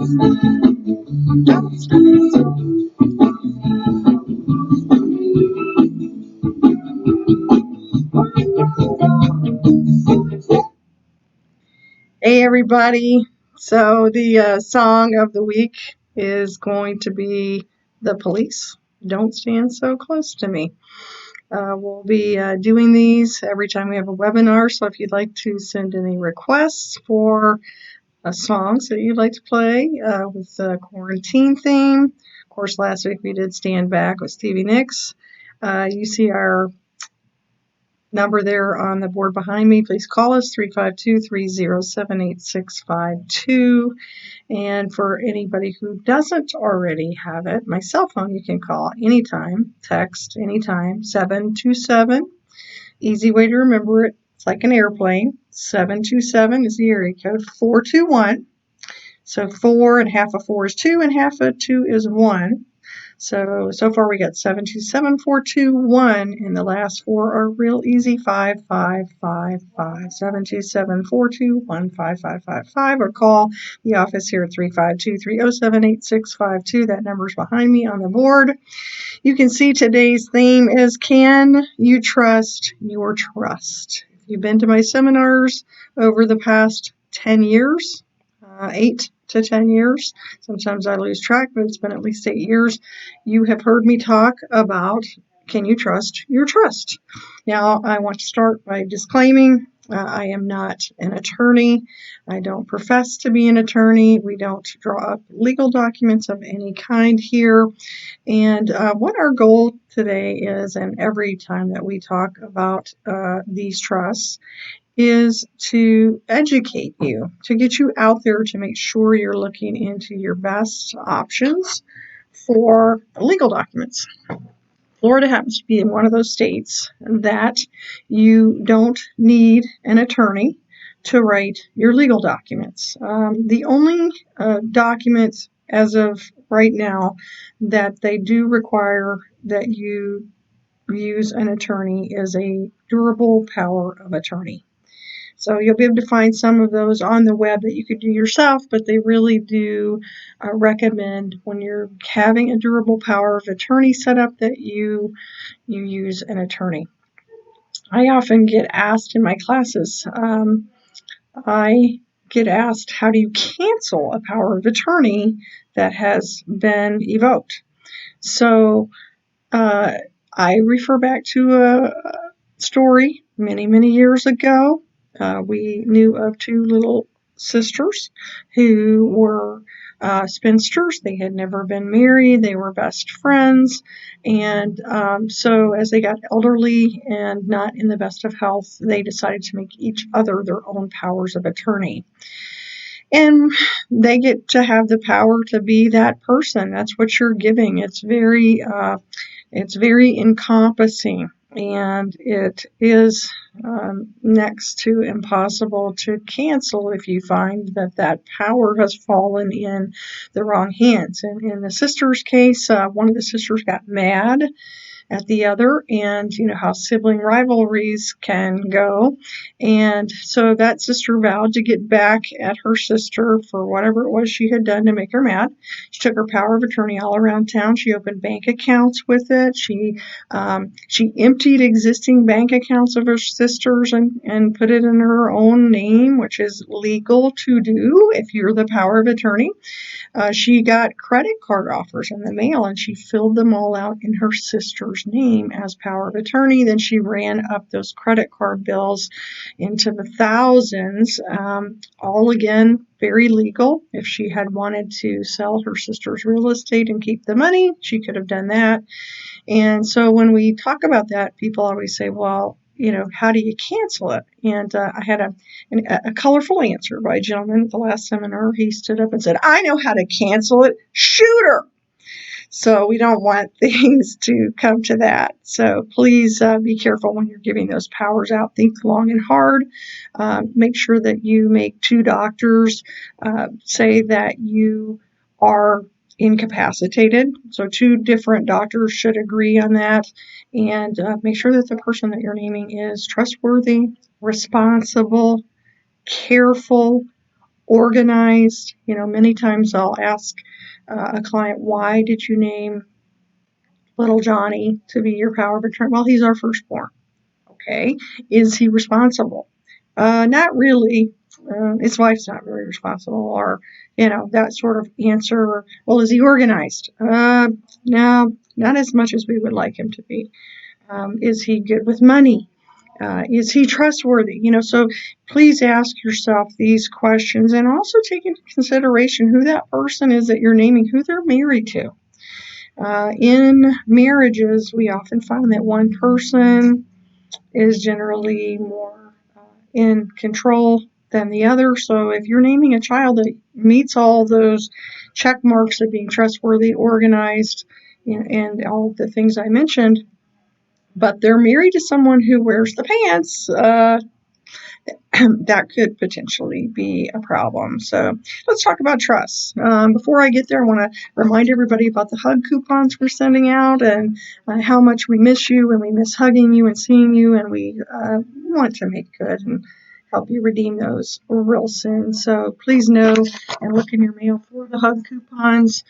Hey, everybody. So, the song of the week is going to be The Police. Don't Stand So Close to Me. We'll be doing these every time we have a webinar. So, if you'd like to send any requests for songs that you'd like to play with the quarantine theme, of course, last week we did Stand Back with Stevie Nicks. You see our number there on the board behind me. Please call us 352-307-8652. And for anybody who doesn't already have it, my cell phone you can call anytime, text anytime, 727. Easy way to remember it. It's like an airplane. 727 is the area code. 421. So 4 and half of 4 is 2 and half of 2 is 1. So far we got 727-421, and the last four are real easy, 5555. 727-421-5555, or call the office here at 352-307-8652. That number's behind me on the board. You can see today's theme is Can You Trust Your Trust? If you've been to my seminars over the past 10 years, 8 to 10 years. Sometimes I lose track, but it's been at least 8 years. You have heard me talk about can you trust your trust? Now, I want to start by disclaiming I am not an attorney. I don't profess to be an attorney. We don't draw up legal documents of any kind here. And what our goal today is, and every time that we talk about these trusts, is to educate you, to get you out there to make sure you're looking into your best options for legal documents. Florida happens to be in one of those states that you don't need an attorney to write your legal documents. The only document as of right now that they do require that you use an attorney is a durable power of attorney. So you'll be able to find some of those on the web that you could do yourself, but they really do recommend when you're having a durable power of attorney set up that you use an attorney. I often get asked in my classes, I get asked, how do you cancel a power of attorney that has been evoked? So I refer back to a story many, many years ago. We knew of two little sisters who were spinsters. They had never been married. They were best friends. And so as they got elderly and not in the best of health, they decided to make each other their own powers of attorney. And they get to have the power to be that person. That's what you're giving. It's very encompassing. And it is next to impossible to cancel if you find that power has fallen in the wrong hands. And in the sister's case, one of the sisters got mad at the other, and you know how sibling rivalries can go. And so that sister vowed to get back at her sister for whatever it was she had done to make her mad. She took her power of attorney all around town. She opened bank accounts with it. She emptied existing bank accounts of her sisters and put it in her own name, which is legal to do if you're the power of attorney. She got credit card offers in the mail, and she filled them all out in her sister's name as power of attorney. Then she ran up those credit card bills into the thousands, all again very legal. If she had wanted to sell her sister's real estate and keep the money, she could have done that. And so when we talk about that, people always say, well, you know, how do you cancel it? And I had a colorful answer by a gentleman at the last seminar. He stood up and said, I know how to cancel it. Shoot her. So we don't want things to come to that. So please be careful when you're giving those powers out. Think long and hard. Make sure that you make two doctors say that you are incapacitated. So two different doctors should agree on that. And make sure that the person that you're naming is trustworthy, responsible, careful, organized. Many times I'll ask a client, why did you name little Johnny to be your power of attorney? Well, he's our firstborn. Okay. Is he responsible? Not really. His wife's not very responsible, or, that sort of answer. Well, is he organized? No, not as much as we would like him to be. Is he good with money? Is he trustworthy? So please ask yourself these questions, and also take into consideration who that person is that you're naming, who they're married to. In marriages, we often find that one person is generally more in control than the other. So if you're naming a child that meets all those check marks of being trustworthy, organized, and all the things I mentioned, but they're married to someone who wears the pants, that could potentially be a problem. So let's talk about trust. Before I get there, I want to remind everybody about the hug coupons we're sending out, and how much we miss you, and we miss hugging you and seeing you, and we want to make good and help you redeem those real soon. So please know and look in your mail for the hug coupons,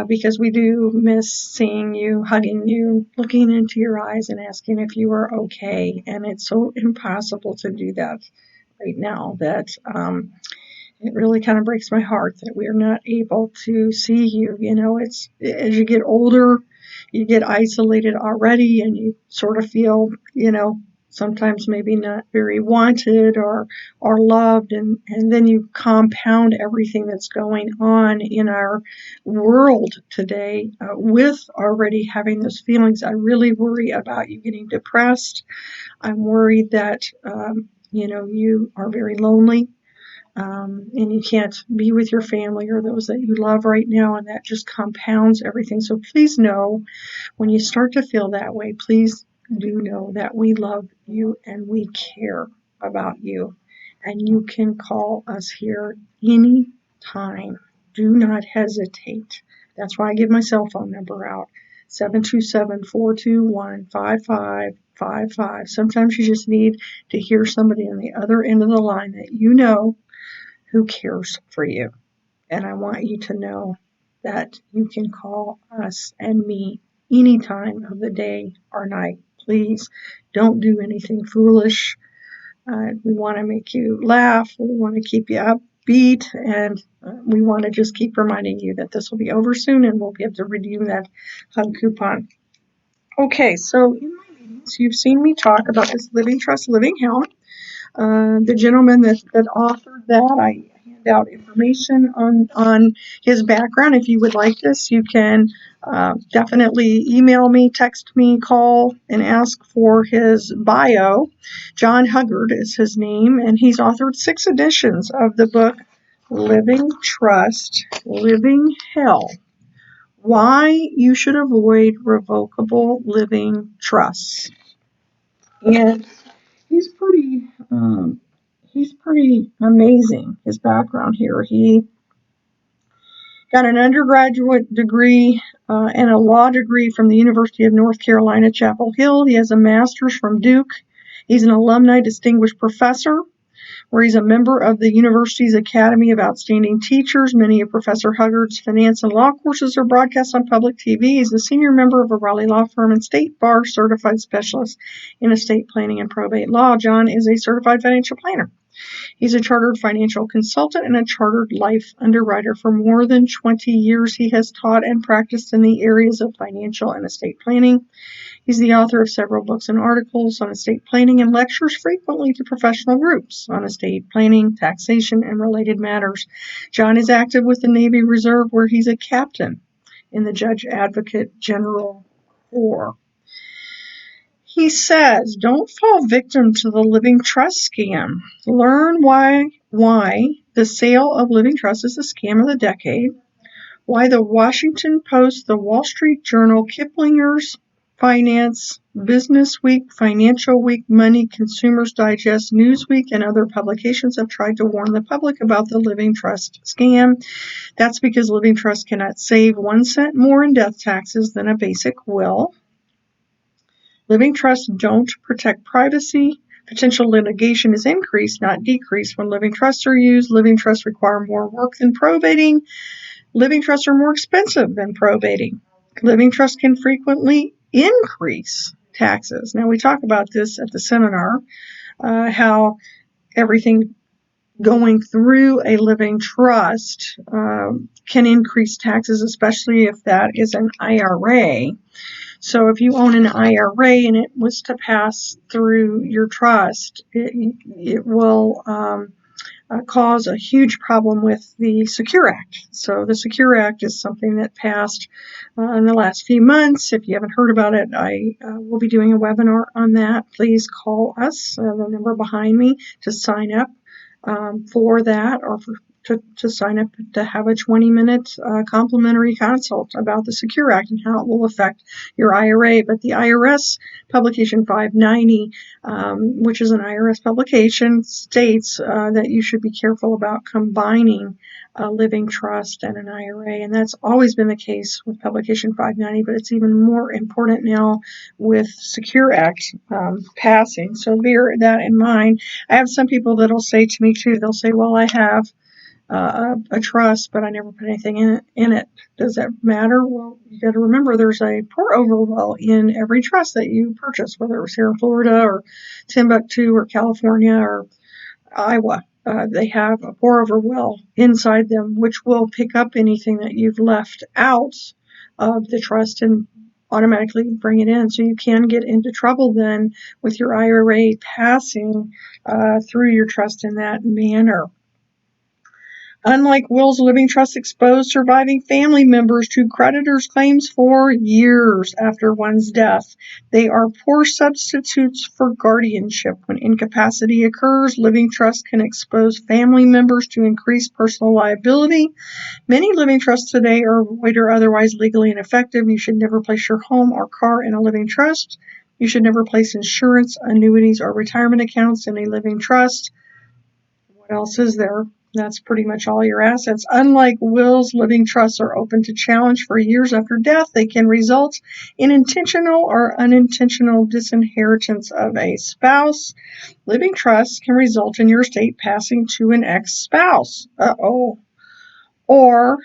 because we do miss seeing you, hugging you, looking into your eyes and asking if you are okay. And it's so impossible to do that right now that it really kind of breaks my heart that we are not able to see you. It's, as you get older, you get isolated already, and you sort of feel, sometimes maybe not very wanted or loved, and then you compound everything that's going on in our world today with already having those feelings. I really worry about you getting depressed. I'm worried that you are very lonely, and you can't be with your family or those that you love right now, and that just compounds everything. So please know, when you start to feel that way, please do know that we love you and we care about you, and you can call us here anytime. Do not hesitate. That's why I give my cell phone number out, 727-421-5555. Sometimes you just need to hear somebody on the other end of the line that who cares for you. And I want you to know that you can call us and me any time of the day or night. Please don't do anything foolish. We want to make you laugh. We want to keep you upbeat, and we want to just keep reminding you that this will be over soon, and we'll be able to redeem that hug coupon. Okay, so in my meetings, you've seen me talk about this Living Trust, Living Hell. The gentleman that authored that, I hand out information on his background. If you would like this, you can definitely email me, text me, call, and ask for his bio. John Huggard is his name, and he's authored 6 editions of the book Living Trust, Living Hell: Why You Should Avoid Revocable Living Trusts. And he's pretty amazing, his background here. He got an undergraduate degree and a law degree from the University of North Carolina, Chapel Hill. He has a master's from Duke. He's an alumni distinguished professor, where he's a member of the university's Academy of Outstanding Teachers. Many of Professor Huggard's finance and law courses are broadcast on public TV. He's a senior member of a Raleigh law firm and state bar certified specialist in estate planning and probate law. John is a certified financial planner. He's a chartered financial consultant and a chartered life underwriter. For more than 20 years, he has taught and practiced in the areas of financial and estate planning. He's the author of several books and articles on estate planning, and lectures frequently to professional groups on estate planning, taxation, and related matters. John is active with the Navy Reserve, where he's a captain in the Judge Advocate General Corps. He says, don't fall victim to the living trust scam. Learn why the sale of living trust is the scam of the decade, why the Washington Post, the Wall Street Journal, Kiplinger's Finance, Business Week, Financial Week, Money, Consumers Digest, Newsweek, and other publications have tried to warn the public about the living trust scam. That's because living trust cannot save 1 cent more in death taxes than a basic will. Living trusts don't protect privacy. Potential litigation is increased, not decreased, when living trusts are used. Living trusts require more work than probating. Living trusts are more expensive than probating. Living trusts can frequently increase taxes. Now, we talk about this at the seminar, how everything going through a living trust can increase taxes, especially if that is an IRA. So if you own an IRA and it was to pass through your trust, it will cause a huge problem with the Secure Act. So the Secure Act is something that passed in the last few months. If you haven't heard about it, I will be doing a webinar on that. Please call us, the number behind me, to sign up for that, or to sign up to have a 20-minute complimentary consult about the Secure Act and how it will affect your IRA. But the IRS Publication 590, which is an IRS publication, states that you should be careful about combining a living trust and an IRA. And that's always been the case with Publication 590, but it's even more important now with Secure Act passing. So bear that in mind. I have some people that'll say to me too, they'll say, well, I have a trust, but I never put anything in it. Does that matter? Well, you got to remember there's a pour-over well in every trust that you purchase, whether it was here in Florida or Timbuktu or California or Iowa. They have a pour-over well inside them, which will pick up anything that you've left out of the trust and automatically bring it in. So you can get into trouble then with your IRA passing through your trust in that manner. Unlike wills, living trusts expose surviving family members to creditors' claims for years after one's death. They are poor substitutes for guardianship. When incapacity occurs, living trusts can expose family members to increased personal liability. Many living trusts today are void or otherwise legally ineffective. You should never place your home or car in a living trust. You should never place insurance, annuities, or retirement accounts in a living trust. What else is there? That's pretty much all your assets. Unlike wills, living trusts are open to challenge for years after death. They can result in intentional or unintentional disinheritance of a spouse. Living trusts can result in your estate passing to an ex-spouse. Or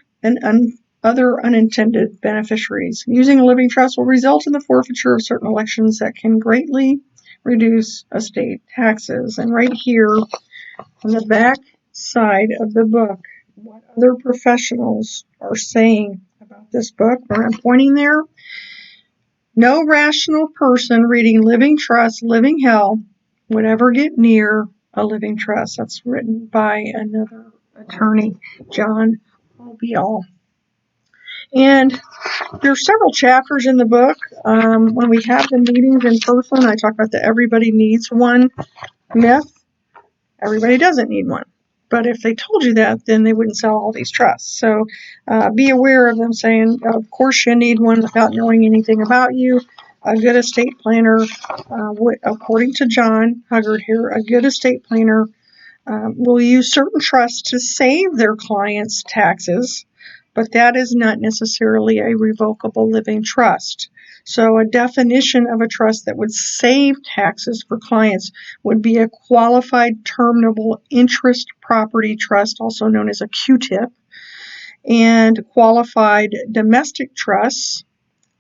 other unintended beneficiaries. Using a living trust will result in the forfeiture of certain elections that can greatly reduce estate taxes. And right here on the back side of the book, what other professionals are saying about this book, where I'm pointing there. No rational person reading Living Trust, Living Hell would ever get near a living trust. That's written by another attorney, John Obiel. And there's several chapters in the book. When we have the meetings in person, I talk about the everybody needs one myth. Everybody doesn't need one. But if they told you that, then they wouldn't sell all these trusts. So be aware of them saying, of course you need one without knowing anything about you. A good estate planner, according to John Huggard here, a good estate planner will use certain trusts to save their clients' taxes, but that is not necessarily a revocable living trust. So a definition of a trust that would save taxes for clients would be a qualified terminable interest property trust, also known as a QTIP, and qualified domestic trusts.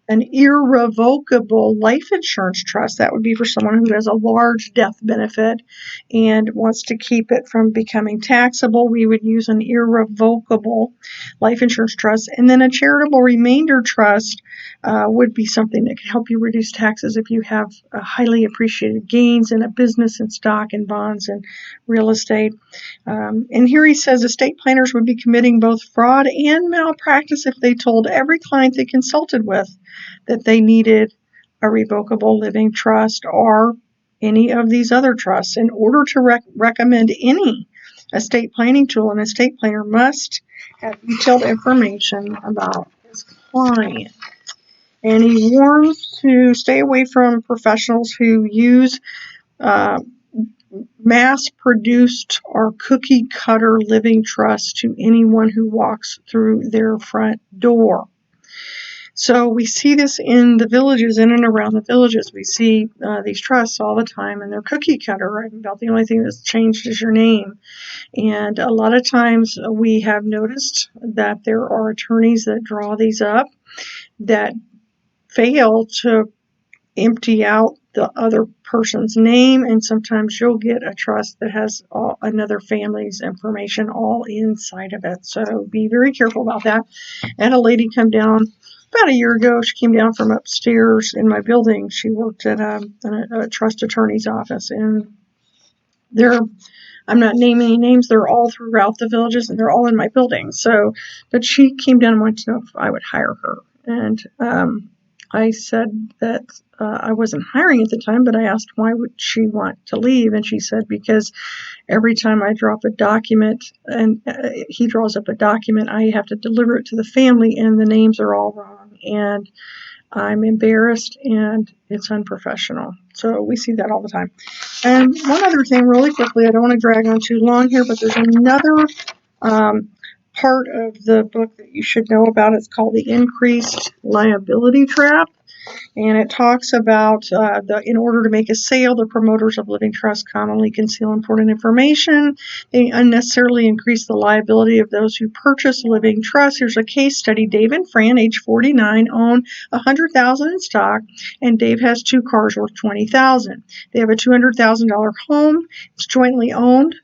An irrevocable life insurance trust, that would be for someone who has a large death benefit and wants to keep it from becoming taxable. We would use an irrevocable life insurance trust. And then a charitable remainder trust would be something that could help you reduce taxes if you have highly appreciated gains in a business and stock and bonds and real estate. And here he says estate planners would be committing both fraud and malpractice if they told every client they consulted with that they needed a revocable living trust or any of these other trusts. In order to recommend any estate planning tool, an estate planner must have detailed information about his client. And he warns to stay away from professionals who use mass-produced or cookie-cutter living trusts to anyone who walks through their front door. So we see this in the villages, in and around the villages. We see these trusts all the time, and they're cookie cutter, right? About the only thing that's changed is your name. And a lot of times we have noticed that there are attorneys that draw these up that fail to empty out the other person's name, and sometimes you'll get a trust that has another family's information all inside of it. So be very careful about that. I had a lady come down about a year ago. She came down from upstairs in my building. She worked at a trust attorney's office, and I'm not naming any names. They're all throughout the villages, and they're all in my building. So, but she came down and wanted to know if I would hire her. And I said that I wasn't hiring at the time, but I asked why would she want to leave, and she said because every time I drop a document and he draws up a document, I have to deliver it to the family, and the names are all wrong, and I'm embarrassed, and it's unprofessional. So we see that all the time. And one other thing, really quickly, I don't want to drag on too long here, but there's another part of the book that you should know about. It's called The Increased Liability Trap. And it talks about in order to make a sale, the promoters of living trusts commonly conceal important information. They unnecessarily increase the liability of those who purchase living trusts. Here's a case study. Dave and Fran, age 49, own $100,000 in stock, and Dave has 2 cars worth $20,000. They have a $200,000 home. It's jointly owned.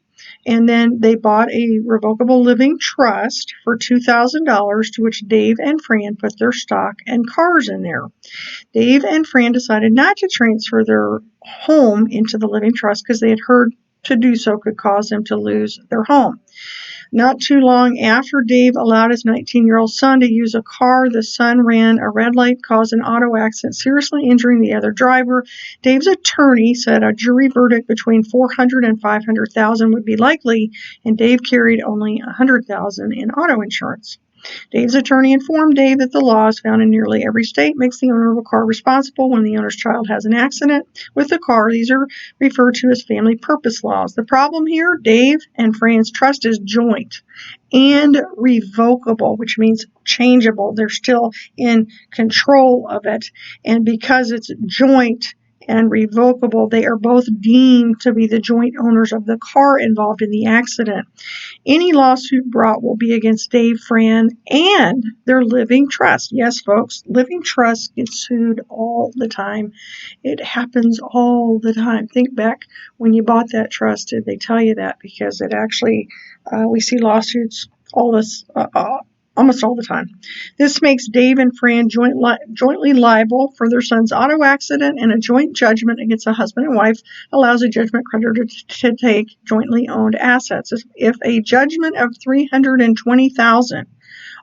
And then they bought a revocable living trust for $2,000 to which Dave and Fran put their stock and cars in there. Dave and Fran decided not to transfer their home into the living trust because they had heard to do so could cause them to lose their home. Not too long after Dave allowed his 19-year-old son to use a car, the son ran a red light, caused an auto accident, seriously injuring the other driver. Dave's attorney said a jury verdict between $400,000 and $500,000 would be likely, and Dave carried only $100,000 in auto insurance. Dave's attorney informed Dave that the laws found in nearly every state makes the owner of a car responsible when the owner's child has an accident with the car. These are referred to as family purpose laws. The problem here, Dave and Fran's trust is joint and revocable, which means changeable. They're still in control of it. And because it's joint and revocable, they are both deemed to be the joint owners of the car involved in the accident. Any lawsuit brought will be against Dave, Fran, and their living trust. Yes, folks, living trusts get sued all the time. It happens all the time. Think back when you bought that trust. Did they tell you that? Because it actually, we see lawsuits almost all the time. This makes Dave and Fran jointly liable for their son's auto accident, and a joint judgment against a husband and wife allows a judgment creditor to take jointly owned assets. If a judgment of $320,000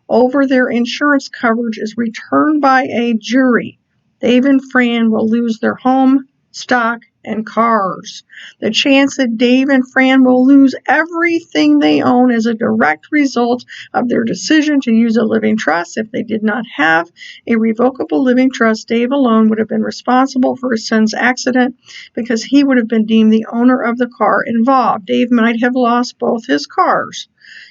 over their insurance coverage is returned by a jury, Dave and Fran will lose their home, stock, and cars. The chance that Dave and Fran will lose everything they own is a direct result of their decision to use a living trust. If they did not have a revocable living trust, Dave alone would have been responsible for his son's accident because he would have been deemed the owner of the car involved. Dave might have lost both his cars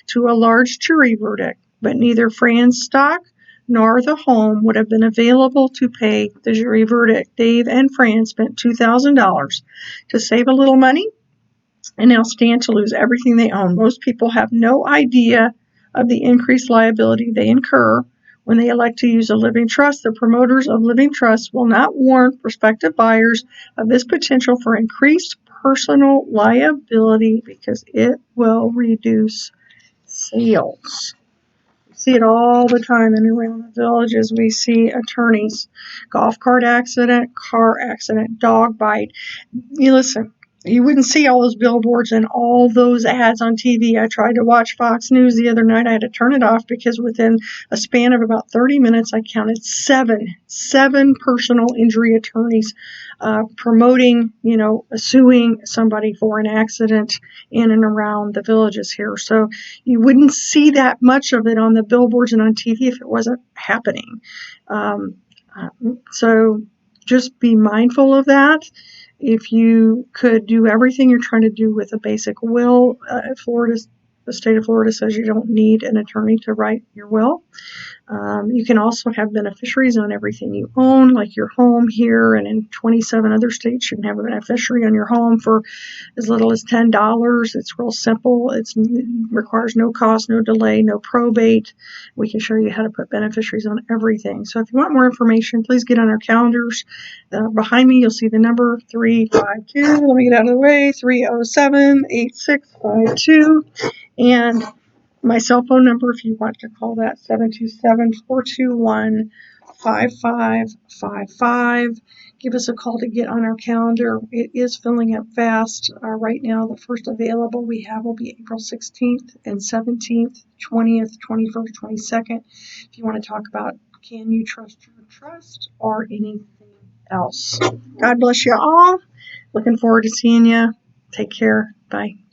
to a large jury verdict, but neither Fran's stock nor the home would have been available to pay the jury verdict. Dave and Fran spent $2,000 to save a little money and now stand to lose everything they own. Most people have no idea of the increased liability they incur when they elect to use a living trust. The promoters of living trusts will not warn prospective buyers of this potential for increased personal liability because it will reduce sales. See it all the time in and around the villages. We see attorneys, golf cart accident, car accident, dog bite. You listen, you wouldn't see all those billboards and all those ads on TV. I tried to watch Fox News the other night. I had to turn it off because within a span of about 30 minutes, I counted seven personal injury attorneys promoting, suing somebody for an accident in and around the villages here. So you wouldn't see that much of it on the billboards and on TV if it wasn't happening. So just be mindful of that. If you could do everything you're trying to do with a basic will, the state of Florida says you don't need an attorney to write your will. You can also have beneficiaries on everything you own, like your home here, and in 27 other states you can have a beneficiary on your home for as little as $10. It's real simple. It requires no cost, no delay, no probate. We can show you how to put beneficiaries on everything. So if you want more information, please get on our calendars. Behind me, you'll see the number 352. Let me get out of the way. 307-8652. And my cell phone number, if you want to call that, 727-421-5555. Give us a call to get on our calendar. It is filling up fast. Right now, the first available we have will be April 16th and 17th, 20th, 21st, 22nd. If you want to talk about can you trust your trust or anything else. God bless you all. Looking forward to seeing you. Take care. Bye.